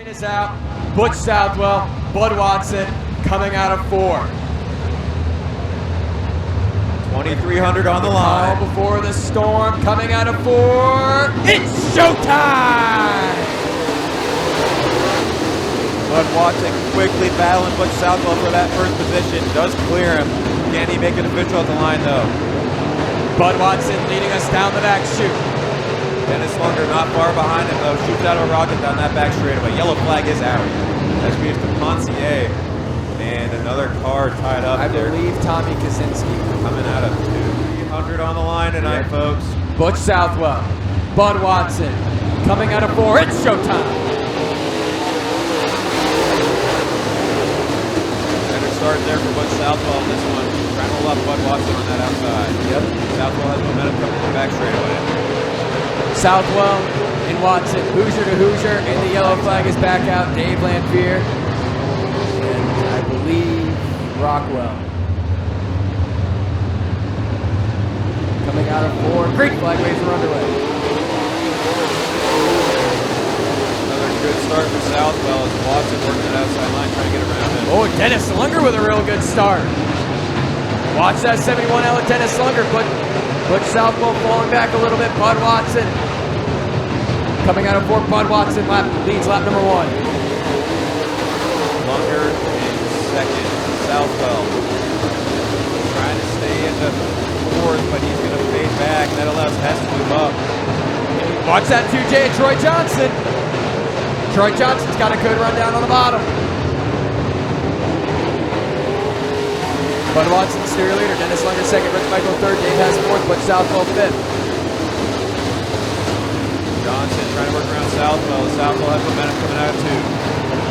is out. Butch Southwell, Bud Watson coming out of 4. 2,300 on the line. All before the storm, coming out of 4. It's showtime! Bud Watson quickly battling Butch Southwell for that first position. Does clear him. Can he make it official at the line though? Bud Watson leading us down the back chute. Dennis Lunger not far behind him though. Shoots out of a rocket down that back straightaway. Yellow flag is out. As we have to Pontier and another car tied up there. I believe Tommy Kaczynski. Coming out of 2,300 on the line tonight, folks. Butch Southwell, Bud Watson coming out of 4. It's showtime! Better start there for Butch Southwell in this one. Trying to love Bud Watson on that outside. Yep. Southwell has momentum coming from the back straightaway. Southwell and Watson, Hoosier to Hoosier, and the yellow flag is back out. Dave Lanfear and I believe Rockwell. Coming out of 4. Great flag waves are underway. Another good start for Southwell as Watson working that outside line trying to get around him. Oh, Dennis Lunger with a real good start. Watch that 71L at Dennis Lunger, but Butch Southwell falling back a little bit. Bud Watson coming out of 4. Bud Watson leads lap number 1. Lunger in second. Southwell trying to stay in the 4th, but he's going to fade back. That allows Hess to move up. Watch that 2J at Troy Johnson. Troy Johnson's got a good run down on the bottom. Bud Watson, steer leader. Dennis Lunger second. Rick Michael third. Dave Hess fourth. Butch Southwell fifth. Johnson trying to work around Southwell. Southwell has momentum coming out of 2.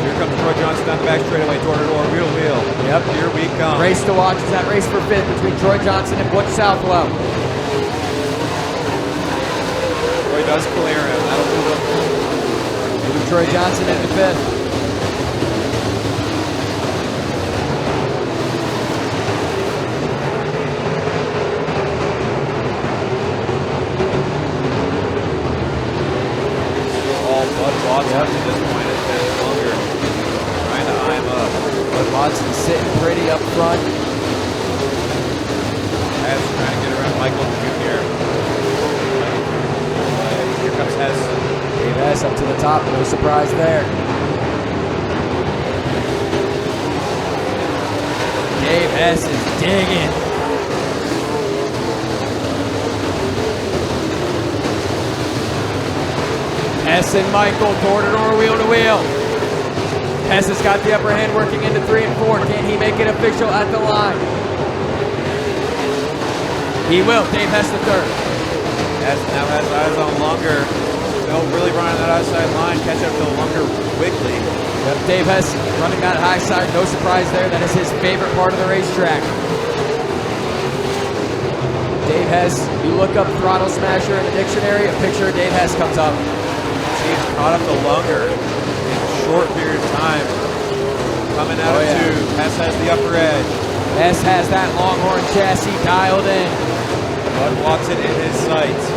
Here comes Troy Johnson down the back straightaway, door to door, wheel to wheel. Yep. Here we come. Race to watch is that race for 5th between Troy Johnson and Butch Southwell. Troy does clear him. That'll move him. Move Troy Johnson into 5th. Watson at this point is Dennis Lunger trying to eye him up. Bud Watson sitting pretty up front. Hess trying to get around Michael Jr. Here comes Hess. Dave Hess up to the top, no surprise there. Dave Hess is digging. Hess and Michael, door-to-door, wheel-to-wheel. Hess has got the upper hand working into 3 and 4. Can he make it official at the line? He will. Dave Hess the third. Hess now has eyes on Lunger. They'll really run on that outside line, catch up to Lunger quickly. Yep, Dave Hess running that high side. No surprise there. That is his favorite part of the racetrack. Dave Hess, you look up throttle smasher in the dictionary, a picture of Dave Hess comes up. He's caught up to Lunger in a short period of time. Coming out of 2. Hess has the upper edge. Hess has that Longhorn chassis dialed in. Bud Watson in his sights.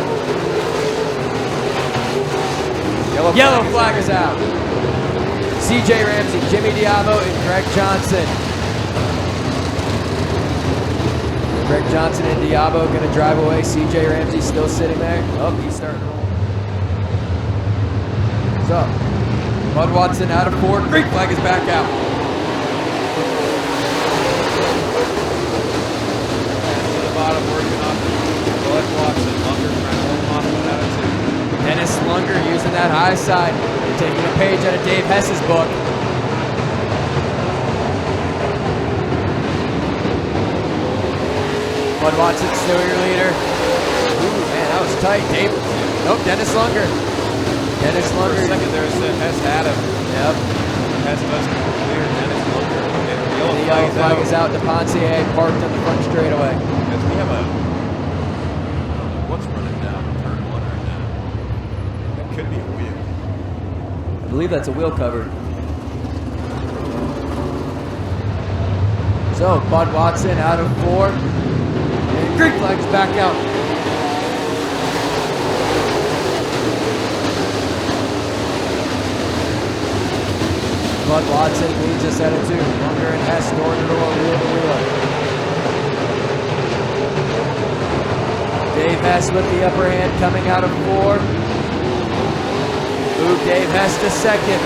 Yellow flag is out. CJ Ramsey, Jimmy Diabo, and Greg Johnson. Greg Johnson and Diabo going to drive away. CJ Ramsey still sitting there. Oh, he's starting to roll. So, Bud Watson out of 4. Green flag is back out. To the bottom, working on Bud Watson. Lunger trying to hold him off coming out of 2. Dennis Lunger using that high side, taking a page out of Dave Hess's book. Bud Watson still your leader. Ooh, man, that was tight. Dave. Nope, Dennis Lunger. Dennis Lunger. For a second there, Hess had him. Yep. Hess does clear Dennis Lunger. And the yellow flag is out. DePontier parked on the front straightaway. Because we have a... What's running down? Turn 1 right now. That could be a wheel. I believe that's a wheel cover. So, Bud Watson out of 4. And green flag's back out. Bud Watson leads us at a 2. Lunger and Hess door to door, wheel to wheel. Dave Hess with the upper hand coming out of 4. Move Dave Hess to second.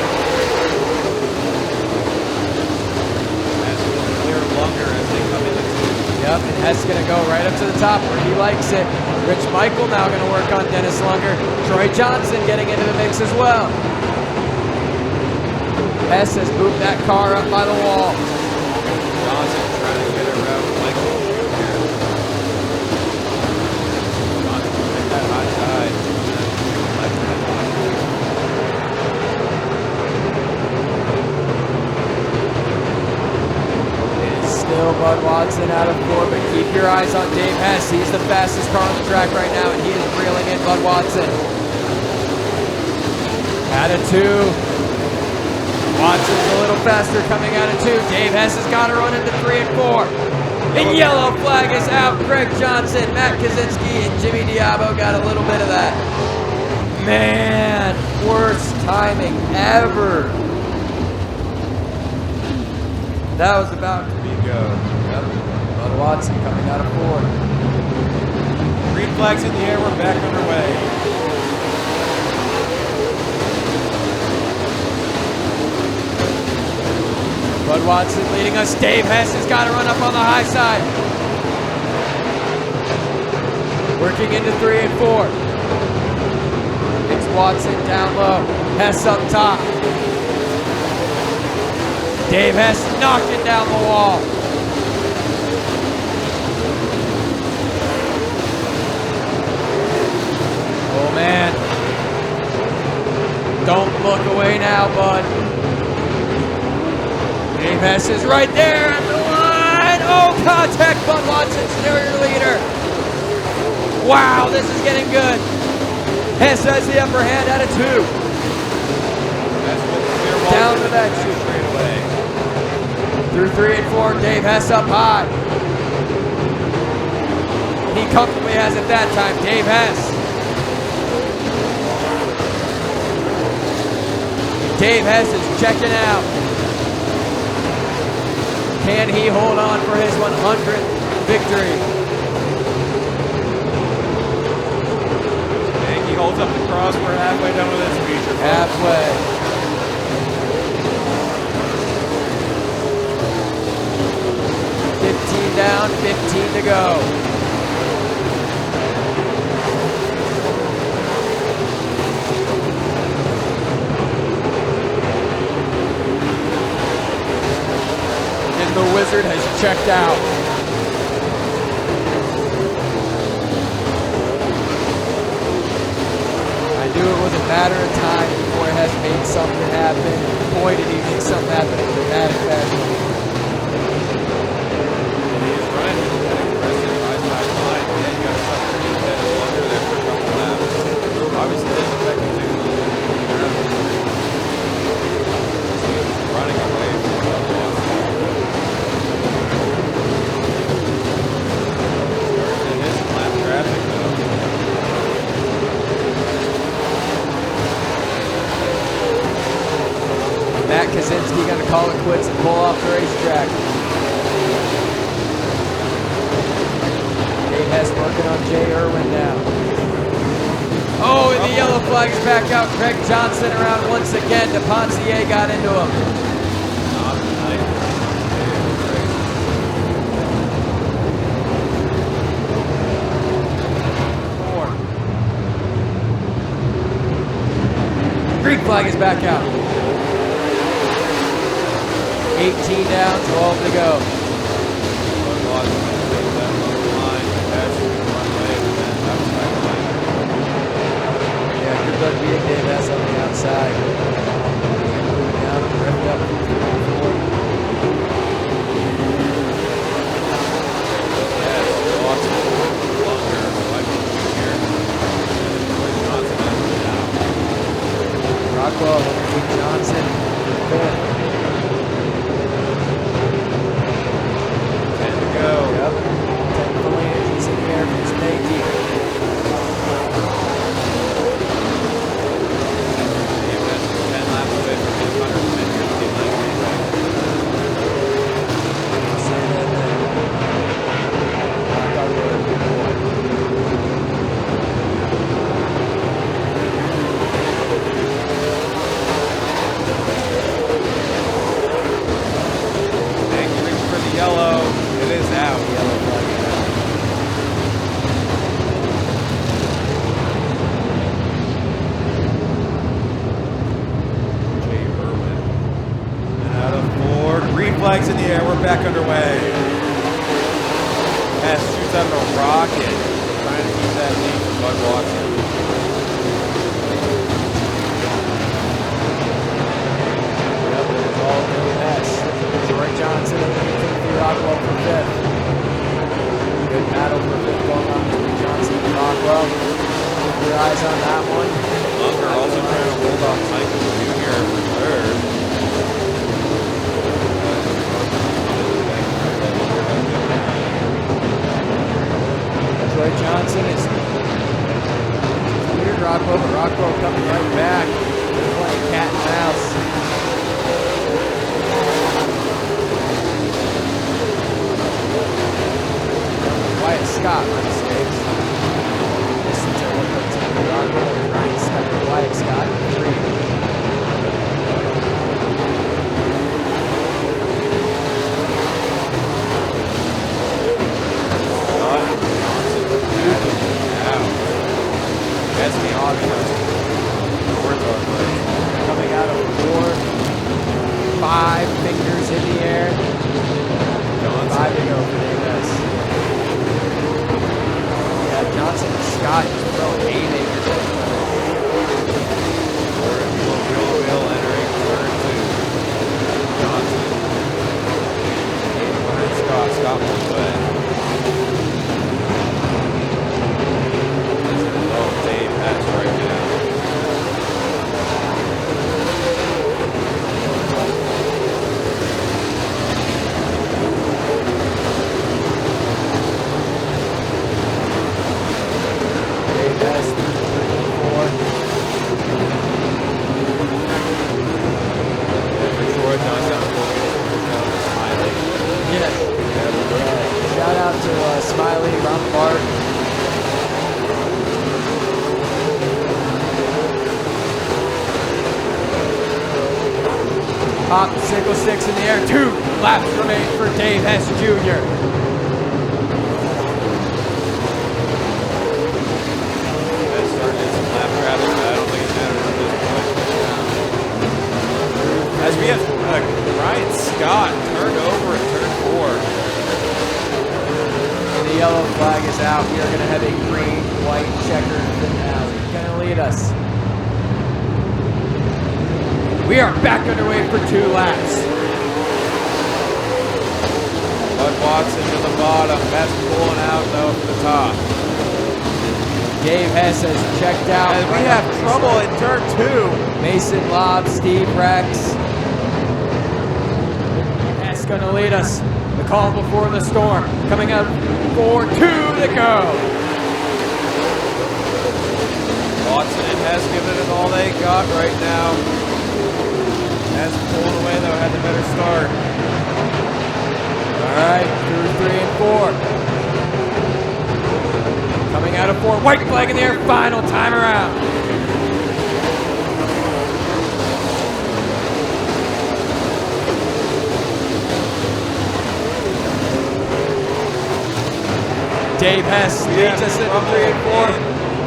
Hess will clear Lunger as they come into 2. Yep, and Hess going to go right up to the top where he likes it. Rich Michael now going to work on Dennis Lunger. Troy Johnson getting into the mix as well. Hess has moved that car up by the wall. Johnson trying to get around Michael here. Johnson will take that high side. It is still Bud Watson out of 4, but keep your eyes on Dave Hess. He's the fastest car on the track right now, and he is reeling in Bud Watson. Out of 2. Watson's a little faster coming out of 2. Dave Hess has got to run into 3 and 4. And yellow flag is out. Greg Johnson, Matt Kaczynski, and Jimmy Diabo got a little bit of that. Man, worst timing ever. That was about to be go. Yep. Bud Watson coming out of 4. Green flags in the air. We're back underway. Bud Watson leading us. Dave Hess has got to run up on the high side. Working into 3 and 4. It's Watson down low. Hess up top. Dave Hess knocking down the wall. Oh man. Don't look away now, Bud. Dave Hess is right there at the line. Oh, contact. Bud Watson, still your leader. Wow, this is getting good. Hess has the upper hand at a 2. Down to that shoot. Straight away. Through 3 and 4, Dave Hess up high. He comfortably has it that time. Dave Hess. Dave Hess is checking out. Can he hold on for his 100th victory? And he holds up the cross. We're halfway done with this feature. Halfway. $15 down, 15 to go. The Wizard has checked out. I knew it was a matter of time before it has made something happen. Boy, did he make something happen in a dramatic fashion. He is running that aggressive high-side line. Yeah, you got to stop underneath that Lunger there for a couple laps. Obviously, this is effective too. Running away from Bud Watson. Matt Kaczynski going to call it quits and pull off the racetrack. Dave Hess working on Jay Irwin now. Oh, and the yellow flag is back out. Greg Johnson around once again. DePontier got into him. Green flag is back out. 18 down, 12 to go. Yeah, good luck beating Dave Hess on the outside. Moving down, ripped up forward. Yes, Watson, Lunger, Michael Jr., Rockwell, Johnson, fifth. 10 to go. Yep. 10 phalanges in there from Spanky. Dave Hess flags in the air. We're back underway. Hess shoots out of a rocket, trying to keep that lead from Bud Watson. Yep, it's all Dave Hess. Troy Johnson and Timothy Rockwell for fifth. Good battle for fifth going on between Johnson and Rockwell. Keep your eyes on that one. Lunger also trying to hold off Michael Jr. for third. Troy Johnson is weird Rockwell, but Rockwell coming right back. They're playing cat and mouse. Wyatt Scott, my mistakes. Listen to what Timothy Rockwell and Ryan Scott, Wyatt Scott, 3. That's the obvious. Coming out of 4, 5 fingers in the air. Johnson. 5 to go for Davis. Yeah, Johnson and Scott just throwing haymakers. Wheel entering turn 2. Johnson. Behind Scott. Scott will play. Dave Hess right now. Dave Hess, 3, 4. Troy Johnson smiling. Yeah. Shout out to Smiley, Ron Bart. Pop, single six in the air. 2 laps remain for Dave Hess Jr. That's starting some lap traffic, but I don't think it matters at this point. As we have Ryan Scott turned over at turn 4. The yellow flag is out. We are going to have a green, white checkered finale. Going to lead us. We are back underway for 2 laps. Bud Watson to the bottom. Hess pulling out though for the top. Dave Hess has checked out. And we have trouble in turn 2. Mason Lobb, Steve Rex. Hess going to lead us. The call before the storm. Coming up for 2 to go. Watson and Hess giving it all they got right now. Hess pulling away though, had the better start. All right, through 3 and 4. Coming out of 4, white flag in the air, final time around. Dave Hess leads us into 3 and 4.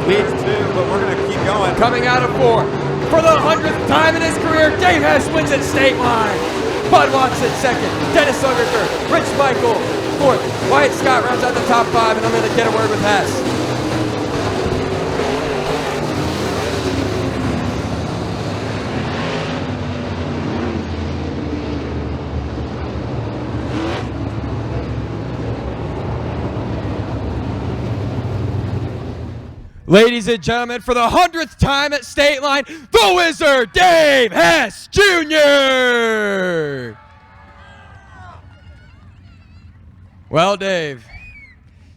Leads 2, but we're going to keep going. Coming out of 4. For the 100th time in his career, Dave Hess wins at Stateline. Bud Watson second, Dennis Unger third, Rich Michael fourth, Wyatt Scott rounds out the top 5, and I'm going to get a word with Hess. Ladies and gentlemen, for the 100th time at Stateline, the Wizard, Dave Hess Jr. Well, Dave,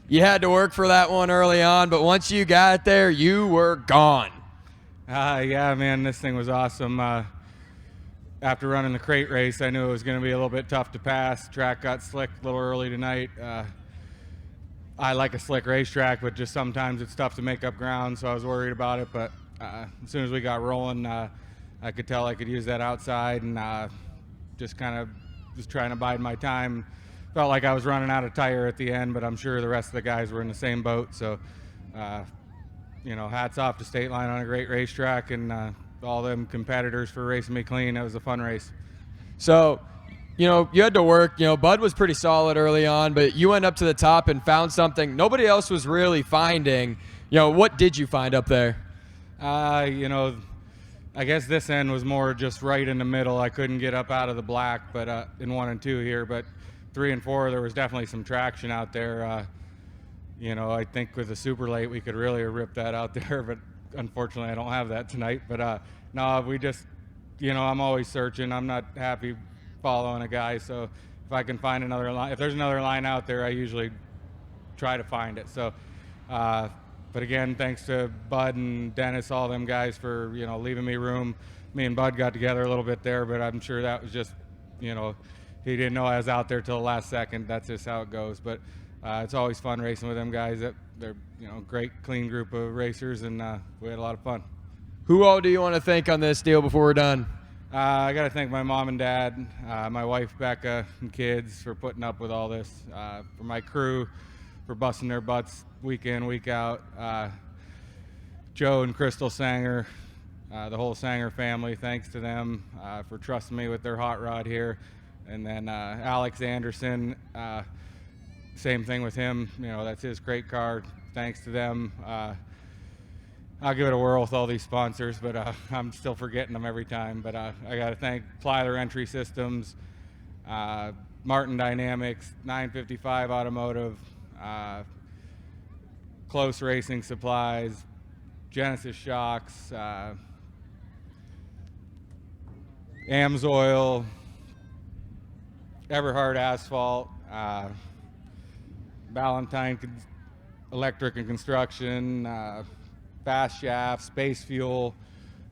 you had to work for that one early on, but once you got there, you were gone. Yeah, man, this thing was awesome. After running the crate race, I knew it was going to be a little bit tough to pass. Track got slick a little early tonight. I like a slick racetrack, but just sometimes it's tough to make up ground, so I was worried about it. But as soon as we got rolling, I could tell I could use that outside, and just kind of was trying to bide my time. Felt like I was running out of tire at the end, but I'm sure the rest of the guys were in the same boat. So, you know, hats off to Stateline on a great racetrack, and all them competitors for racing me clean. It was a fun race. So, you had to work. Bud was pretty solid early on, but you went up to the top and found something nobody else was really finding. What did you find up there? I guess this end was more just right in the middle. I couldn't get up out of the black, but in 1 and 2 here. But 3 and 4, there was definitely some traction out there. I think with the super late, we could really have ripped that out there, but unfortunately, I don't have that tonight. But no, we just, I'm always searching. I'm not happy following a guy, so if I can find another line, if there's another line out there, I usually try to find it. So. But again, thanks to Bud and Dennis, all them guys for, leaving me room. Me and Bud got together a little bit there, but I'm sure that was just, he didn't know I was out there till the last second. That's just how it goes. But it's always fun racing with them guys. They're, great, clean group of racers, and we had a lot of fun. Who all do you want to thank on this deal before we're done? I got to thank my mom and dad, my wife, Becca, and kids for putting up with all this, for my crew, for busting their butts week in, week out. Joe and Crystal Sanger, the whole Sanger family, thanks to them for trusting me with their hot rod here. And then Alex Anderson, same thing with him. That's his crate car. Thanks to them. I'll give it a whirl with all these sponsors, but I'm still forgetting them every time. But I got to thank Plyler Entry Systems, Martin Dynamics, 955 Automotive, Close Racing Supplies, Genesis Shocks, Amsoil, Everhard Asphalt, Valentine Electric and Construction, Fast Shaft, Space Fuel.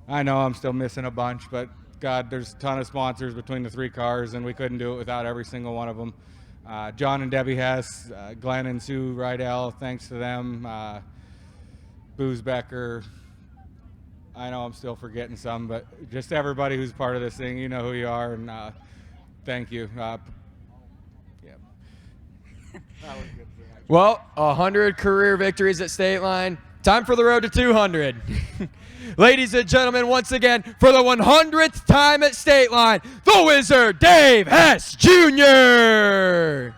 I know I'm still missing a bunch, but God, there's a ton of sponsors between the 3 cars, and we couldn't do it without every single one of them. John and Debbie Hess, Glenn and Sue Rydell, thanks to them. Booze Becker. I know I'm still forgetting some, but just everybody who's part of this thing, you know who you are, and thank you. Yeah. That was good. Well, 100 career victories at Stateline. Time for the road to 200. Ladies and gentlemen, once again, for the 100th time at Stateline, the Wizard, Dave Hess Jr.